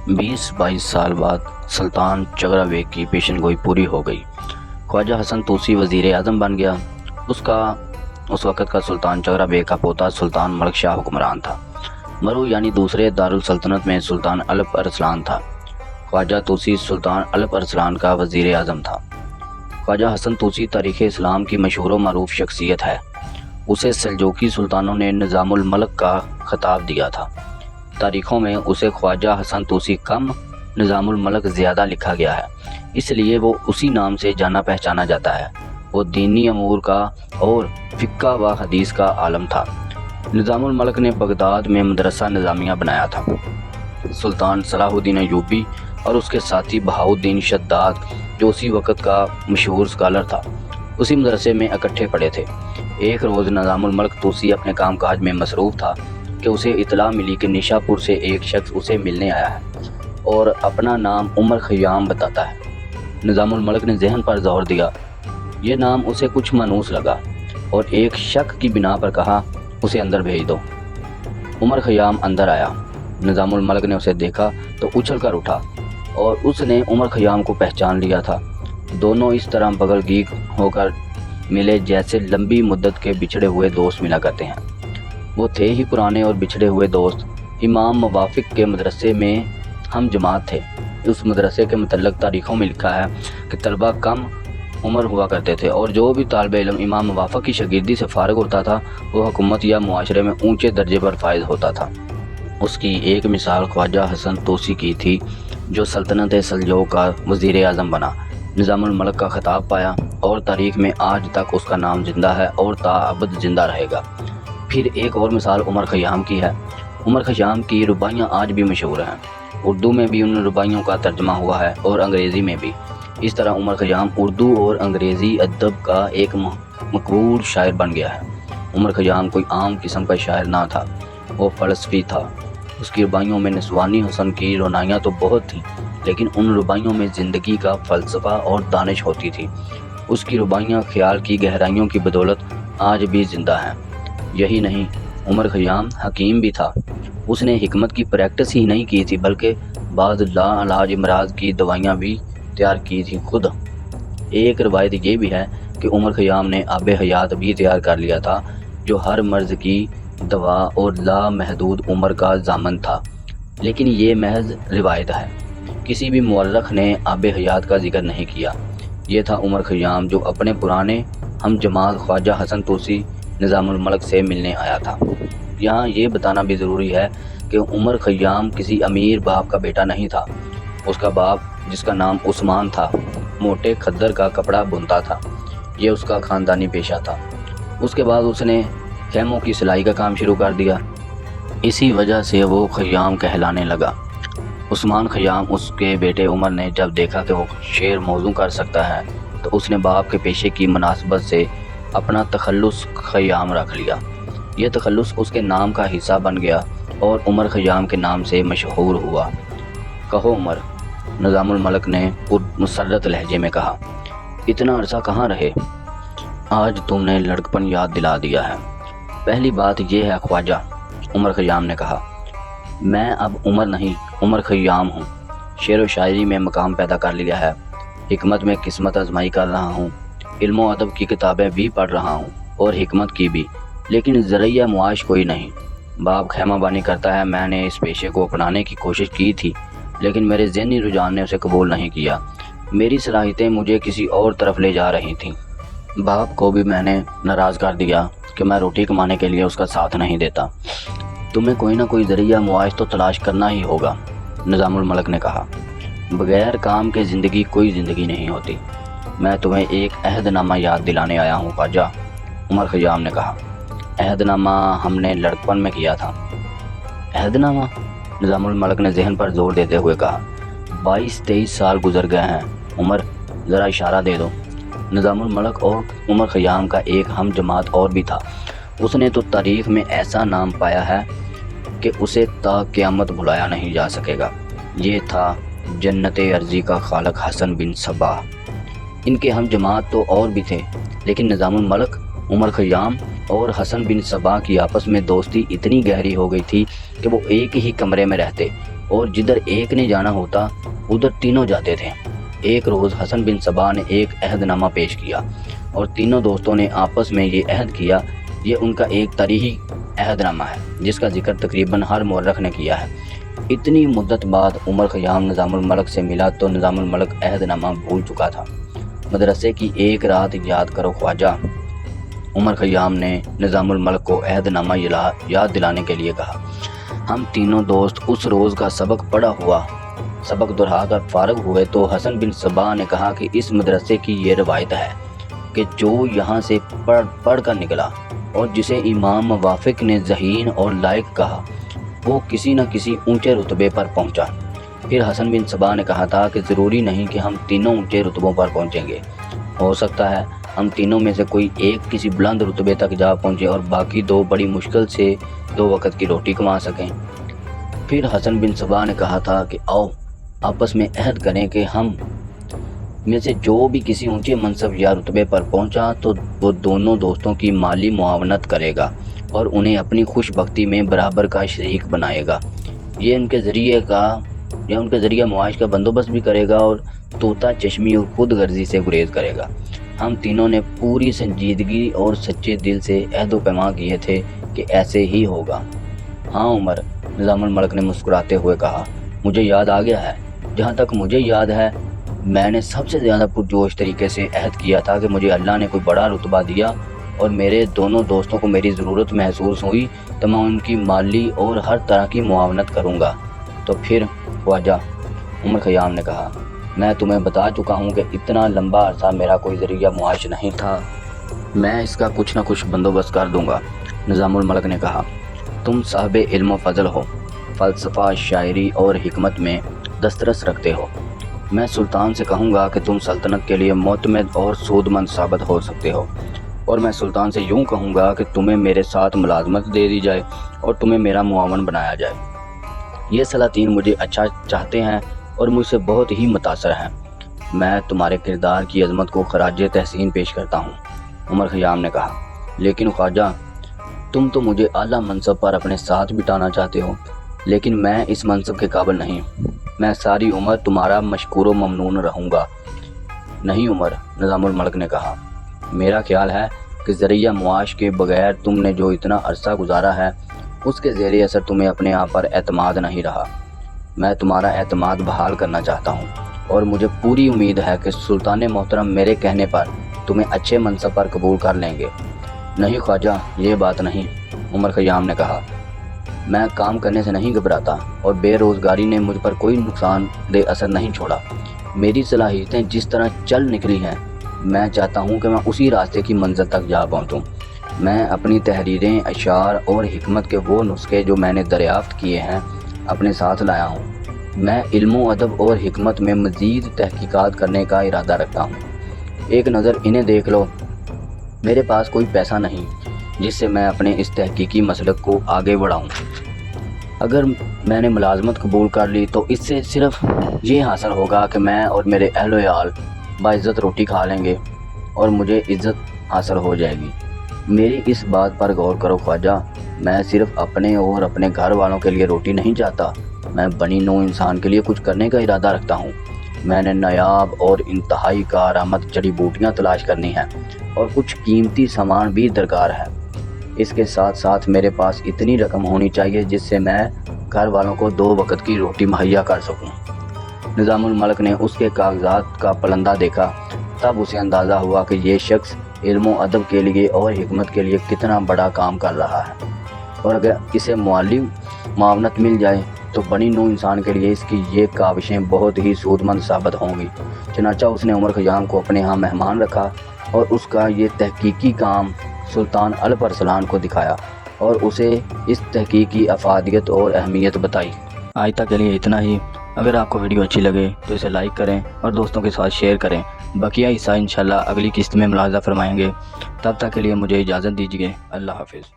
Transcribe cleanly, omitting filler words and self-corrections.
20-22 साल बाद सुल्तान चगरा बेग की पेशन गोई पूरी हो गई। ख्वाजा हसन तूसी वज़ीर आज़म बन गया। उस वक़्त का सुल्तान चगरा बेग का पोता सुल्तान मलिक शाह हुक्मरान था। मरू यानी दूसरे दारुल सल्तनत में सुल्तान अलप अरसलान था। ख्वाजा तूसी सुल्तान अलप अरसलान का वज़ीर आज़म था। ख्वाजा हसन तूसी तारीख़ इस्लाम की मशहूर व मरूफ शख्सियत है। उसे सल्जूकी सुल्तानों ने निज़ामुल मलक का खिताब दिया था। तारीख़ों में उसे ख्वाजा हसन तूसी कम, निज़ामुल मलक ज़्यादा लिखा गया है, इसलिए वो उसी नाम से जाना पहचाना जाता है। वो दीनी अमूर का और फ़िक़्ह व हदीस का आलम था। निज़ामुल मलक ने बगदाद में मदरसा निज़ामिया बनाया था। सुल्तान सलाहुद्दीन अय्यूबी और उसके साथी बहाउद्दीन शद्दाद, जो उसी वक़्त का मशहूर स्कॉलर था, उसी मदरसे में इकट्ठे पढ़े थे। एक रोज़ निज़ामुल मलक तूसी अपने काम काज में मसरूफ़ था कि उसे इतला मिली कि निशापुर से एक शख्स उसे मिलने आया है और अपना नाम उमर ख़य्याम बताता है। निज़ामुल मलक ने ज़हन पर ज़ोर दिया। ये नाम उसे कुछ मानूस लगा और एक शक की बिना पर कहा, उसे अंदर भेज दो। उमर ख़य्याम अंदर आया। निज़ामुल मलक ने उसे देखा तो उछल कर उठा और उसने उमर ख़य्याम को पहचान लिया था। दोनों इस तरह बगलगीक होकर मिले जैसे लंबी मुद्दत के बिछड़े हुए दोस्त मिला करते हैं। वो थे ही पुराने और बिछड़े हुए दोस्त। इमाम मुवाफ़िक़ के मदरसे में हम जमात थे। उस मदरसे के मुतल्लिक़ तारीख़ों में लिखा है कि तलबा कम उम्र हुआ करते थे और जो भी तालिब इल्म इमाम मुवाफ़िक़ की शागिर्दी से फ़ारिग़ होता था वो हुकूमत या मुआशरे में ऊँचे दर्जे पर फ़ाइज़ होता था। उसकी एक मिसाल ख्वाजा हसन तूसी की थी, जो सल्तनत सल्जूक़ का वज़ीर आज़म बना, निज़ामुल मलक का खिताब पाया और तारीख़ में आज तक उसका नाम ज़िंदा है और ताअबद ज़िंदा रहेगा। फिर एक और मिसाल उमर ख़य्याम की है। उमर ख़य्याम की रुबाइयाँ आज भी मशहूर हैं। उर्दू में भी उन रुबाइयों का तर्जमा हुआ है और अंग्रेज़ी में भी। इस तरह उमर ख़य्याम उर्दू और अंग्रेज़ी अदब का एक मकबूल शायर बन गया है। उमर ख़य्याम कोई आम किस्म का शायर ना था, वो फ़लसफ़ी था। उसकी रुबाइयों में नस्वानी हुस्न की रोनाइयाँ तो बहुत थीं, लेकिन उन रुबाइयों में ज़िंदगी का फ़लसफ़ा और दानिश होती थी। उसकी रुबाइयाँ ख्याल की गहराइयों की बदौलत आज भी ज़िंदा हैं। यही नहीं, उमर ख़य्याम हकीम भी था। उसने हिकमत की प्रैक्टिस ही नहीं की थी, बल्कि बाज़ लाइलाज अमराज की दवाइयाँ भी तैयार की थी खुद। एक रवायत ये भी है कि उमर ख़य्याम ने आब हयात भी तैयार कर लिया था, जो हर मर्ज़ की दवा और लामहदूद उम्र का ज़ामन था। लेकिन ये महज रिवायत है, किसी भी मुअर्रिख़ ने आब हयात का जिक्र नहीं किया। ये था उमर ख़य्याम, जो अपने पुराने हम जमात ख्वाजा हसन तूसी निज़ामुल मलक से मिलने आया था। यहाँ ये बताना भी ज़रूरी है कि उमर ख़य्याम किसी अमीर बाप का बेटा नहीं था। उसका बाप, जिसका नाम उस्मान था, मोटे खद्दर का कपड़ा बुनता था। ये उसका ख़ानदानी पेशा था। उसके बाद उसने खेमों की सिलाई का काम शुरू कर दिया। इसी वजह से वो ख़य्याम कहलाने लगा। उस्मान ख़य्याम उसके बेटे उमर ने जब देखा कि वो शेर मौज़ू कर सकता है, तो उसने बाप के पेशे की मुनासबत से अपना तखल्लुस ख़य्याम रख लिया। ये तखल्लुस उसके नाम का हिस्सा बन गया और उमर ख़य्याम के नाम से मशहूर हुआ। कहो उमर, निज़ामुल मलक ने पुरमसर्रत लहजे में कहा, इतना अरसा कहाँ रहे? आज तुमने लड़कपन याद दिला दिया है। पहली बात यह है ख्वाजा, उमर ख़य्याम ने कहा, मैं अब उमर नहीं, उमर ख़य्याम हूँ। शेर व शायरी में मकाम पैदा कर लिया है। हिकमत में किस्मत आजमाई कर रहा हूँ। इल्म व अदब की किताबें भी पढ़ रहा हूँ और हिकमत की भी, लेकिन ज़रिया मुआश कोई नहीं। बाप खैमाबानी करता है। मैंने इस पेशे को अपनाने की कोशिश की थी, लेकिन मेरे ज़हनी रुझान ने उसे कबूल नहीं किया। मेरी सलाहियतें मुझे किसी और तरफ ले जा रही थीं। बाप को भी मैंने नाराज़ कर दिया कि मैं रोटी कमाने के लिए उसका साथ नहीं देता। तुम्हें कोई ना कोई ज़रिया मुआश तो तलाश करना ही होगा, निज़ामुल मलक ने कहा। बग़ैर काम के ज़िंदगी कोई ज़िंदगी नहीं होती। मैं तुम्हें एक अहदनामा याद दिलाने आया हूँ ख्वाजा, उमर ख़य्याम ने कहा। अहदनामा हमने लड़कपन में किया था। अहदनामा? निज़ामुल मलक ने ज़हन पर ज़ोर देते हुए कहा। 22-23 साल गुजर गए हैं उमर, ज़रा इशारा दे दो। निज़ामुल मलक और उमर ख़य्याम का एक हम जमात और भी था। उसने तो तारीख़ में ऐसा नाम पाया है कि उसे ता क़यामत भुलाया नहीं जा सकेगा। ये था जन्नत अर्ज़ी का खालक हसन बिन सबा। इनके हम जमात तो और भी थे, लेकिन निज़ामुल मलक, उमर ख़य्याम और हसन बिन सबा की आपस में दोस्ती इतनी गहरी हो गई थी कि वो एक ही कमरे में रहते, اور جدھر ایک نے جانا ہوتا ادھر تینوں جاتے تھے۔ ایک روز حسن بن صبا نے ایک عہد نامہ پیش کیا اور تینوں دوستوں نے آپس میں یہ عہد کیا۔ یہ ان کا ایک تاریخی عہد نامہ ہے جس کا ذکر تقریباً ہر مورخ نے کیا ہے۔ اتنی مدت بعد عمر خیام نظام الملک سے ملا تو نظام الملک عہد نامہ بھول چکا تھا۔ مدرسے کی ایک رات یاد کرو خواجہ، عمر خیام نے نظام الملک کو عہد نامہ یاد دلانے کے لیے کہا۔ ہم تینوں دوست اس روز کا سبق دہرا کر فارغ ہوئے تو حسن بن صبا نے کہا کہ اس مدرسے کی یہ روایت ہے کہ جو یہاں سے پڑھ کر نکلا اور جسے امام موافق نے ذہین اور لائق کہا وہ کسی نہ کسی اونچے رتبے پر پہنچا۔ پھر حسن بن صبا نے کہا تھا کہ ضروری نہیں کہ ہم تینوں اونچے رتبوں پر پہنچیں گے، ہو سکتا ہے ہم تینوں میں سے کوئی ایک کسی بلند رتبے تک جا پہنچے اور باقی دو بڑی مشکل سے 2 وقت کی روٹی کما سکیں۔ پھر حسن بن صبا نے کہا تھا کہ آؤ آپس میں عہد کریں کہ ہم میں سے جو بھی کسی اونچے منصب یا رتبے پر پہنچا تو وہ دونوں دوستوں کی مالی معاونت کرے گا اور انہیں اپنی خوش بختی میں برابر کا شریک بنائے گا۔ یہ ان کے ذریعے معاش کا بندوبست بھی کرے گا اور طوطا چشمی اور خود غرضی سے گریز کرے گا۔ ہم تینوں نے پوری سنجیدگی اور سچے دل سے عہد و پیمان کیے تھے کہ ایسے ہی ہوگا۔ ہاں عمر، نظام الملک نے مسکراتے ہوئے کہا، مجھے یاد آ گیا ہے۔ جہاں تک مجھے یاد ہے میں نے سب سے زیادہ پرجوش طریقے سے عہد کیا تھا کہ مجھے اللہ نے کوئی بڑا رتبہ دیا اور میرے دونوں دوستوں کو میری ضرورت محسوس ہوئی تو میں ان کی مالی اور ہر طرح کی معاونت کروں گا۔ تو پھر خواجہ، عمر خیام نے کہا، میں تمہیں بتا چکا ہوں کہ اتنا لمبا عرصہ میرا کوئی ذریعہ معاش نہیں تھا، میں اس کا کچھ نہ کچھ بندوبست کر دوں گا۔ نظام الملک نے کہا، تم صاحب علم و فضل ہو، فلسفہ، شاعری اور حکمت میں دسترس رکھتے ہو۔ میں سلطان سے کہوں گا کہ تم سلطنت کے لیے معتمد اور سود مند ثابت ہو سکتے ہو، اور میں سلطان سے یوں کہوں گا کہ تمہیں میرے ساتھ ملازمت دے دی جائے اور تمہیں میرا معاون بنایا جائے۔ یہ سلاطین مجھے اچھا چاہتے ہیں اور مجھ سے بہت ہی متاثر ہیں۔ میں تمہارے کردار کی عظمت کو خراج تحسین پیش کرتا ہوں۔ عمر خیام نے کہا، لیکن خواجہ تم تو مجھے اعلیٰ منصب پر اپنے ساتھ بٹھانا چاہتے ہو، لیکن میں اس منصب کے قابل نہیں۔ میں ساری عمر تمہارا مشکور و ممنون رہوں گا۔ نہیں عمر، نظام الملک نے کہا، میرا خیال ہے کہ ذریعہ معاش کے بغیر تم نے جو اتنا عرصہ گزارا ہے اس کے زیر اثر تمہیں اپنے آپ پر اعتماد نہیں رہا۔ میں تمہارا اعتماد بحال کرنا چاہتا ہوں اور مجھے پوری امید ہے کہ سلطان محترم میرے کہنے پر تمہیں اچھے منصب پر قبول کر لیں گے۔ نہیں خواجہ، یہ بات نہیں، عمر خیام نے کہا، میں کام کرنے سے نہیں گھبراتا اور بے روزگاری نے مجھ پر کوئی نقصان دہ اثر نہیں چھوڑا۔ میری صلاحیتیں جس طرح چل نکلی ہیں میں چاہتا ہوں کہ میں اسی راستے کی منزل تک جا پہنچوں۔ میں اپنی تحریریں، اشعار اور حکمت کے وہ نسخے جو میں نے دریافت کیے ہیں اپنے ساتھ لایا ہوں۔ میں علم و ادب اور حکمت میں مزید تحقیقات کرنے کا ارادہ رکھتا ہوں۔ ایک نظر انہیں دیکھ لو۔ میرے پاس کوئی پیسہ نہیں جس سے میں اپنے اس تحقیقی مسلک کو آگے بڑھاؤں۔ اگر میں نے ملازمت قبول کر لی تو اس سے صرف یہ حاصل ہوگا کہ میں اور میرے اہل و عیال باعزت روٹی کھا لیں گے اور مجھے عزت حاصل ہو جائے گی۔ میری اس بات پر غور کرو خواجہ، میں صرف اپنے اور اپنے گھر والوں کے لیے روٹی نہیں چاہتا، میں بنی نوع انسان کے لیے کچھ کرنے کا ارادہ رکھتا ہوں۔ میں نے نایاب اور انتہائی کارآمد جڑی بوٹیاں تلاش کرنی ہیں اور کچھ قیمتی سامان بھی درکار ہے۔ اس کے ساتھ ساتھ میرے پاس اتنی رقم ہونی چاہیے جس سے میں گھر والوں کو 2 وقت کی روٹی مہیا کر سکوں۔ نظام الملک نے اس کے کاغذات کا پلندہ دیکھا، تب اسے اندازہ ہوا کہ یہ شخص علم و ادب کے لیے اور حکمت کے لیے کتنا بڑا کام کر رہا ہے، اور اگر اسے مالی معاونت مل جائے تو بنی نوع انسان کے لیے اس کی یہ کاوشیں بہت ہی سود مند ثابت ہوں گی۔ چنانچہ اس نے عمر خیام کو اپنے ہاں مہمان رکھا اور اس کا یہ تحقیقی کام سلطان الپ ارسلان کو دکھایا اور اسے اس تحقیق کی افادیت اور اہمیت بتائی۔ آج تک کے لیے اتنا ہی۔ اگر آپ کو ویڈیو اچھی لگے تو اسے لائک کریں اور دوستوں کے ساتھ شیئر کریں۔ بقیہ حصہ انشاءاللہ اگلی قسط میں ملاحظہ فرمائیں گے۔ تب تک کے لیے مجھے اجازت دیجیے۔ اللہ حافظ۔